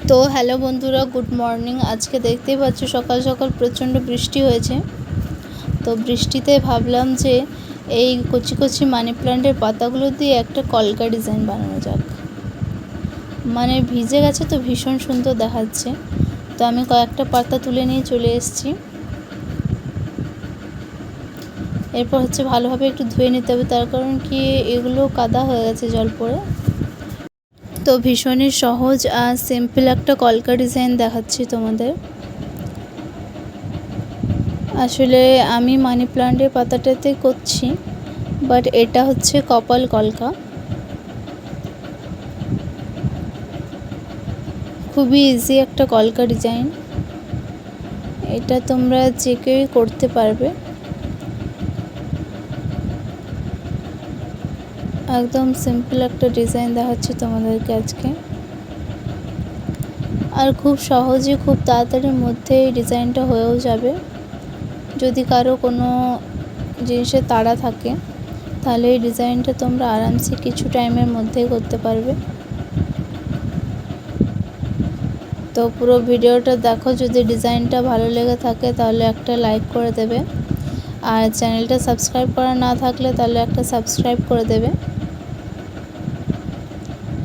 তো হ্যালো বন্ধুরা, good morning. আজকে দেখতেই পাচ্ছ সকাল সকাল প্রচণ্ড বৃষ্টি হয়েছে। তো বৃষ্টিতে ভাবলাম যে এই কচি কচি মানি প্ল্যান্টের পাতাগুলো দিয়ে একটা কলকা ডিজাইন বানানো যাক। মানে ভিজে গেছে তো ভীষণ সুন্দর দেখাচ্ছে। তো আমি কয়েকটা পাতা তুলে নিয়ে চলে এসেছি। এরপর ভালোভাবে একটু ধুয়ে নিতে হবে, তার কারণ কি এগুলো কাদা হয়ে গেছে জল পড়ে। তো ভীষণই সহজ আর সিম্পল একটা কলকা ডিজাইন দেখাচ্ছি তোমাদের। আসলে আমি মানি প্লান্টের পাতাটাতে করছি, বাট এটা হচ্ছে কপাল কলকা। খুবই ইজি একটা কলকা ডিজাইন, এটা তোমরা যে কেউই করতে পারবে। একদম সিম্পল একটা ডিজাইন দেখাচ্ছি তোমাদেরকে আজকে, আর খুব সহজে খুব তাড়াতাড়ির মধ্যে এই ডিজাইনটা হয়েও যাবে। যদি কারো কোনো জিনিসের তাড়া থাকে তাহলে এই ডিজাইনটা তোমরা আরামসে কিছু টাইমের মধ্যেই করতে পারবে। তো পুরো ভিডিওটা দেখো, যদি ডিজাইনটা ভালো লেগে থাকে তাহলে একটা লাইক করে দেবে, আর চ্যানেলটা সাবস্ক্রাইব করা না থাকলে তাহলে একটা সাবস্ক্রাইব করে দেবে।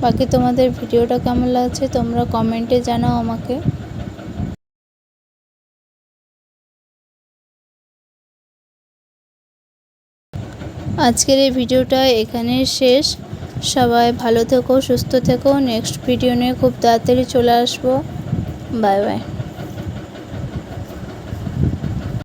বাকি তোমাদের ভিডিওটা কেমন লাগছে তোমরা কমেন্টে জানাও আমাকে। আজকের এই ভিডিওটা এখানেই শেষ। সবাই ভালো থেকো, সুস্থ থেকো। নেক্সট ভিডিও নিয়ে খুব তাড়াতাড়ি চলে আসবো। Bye bye.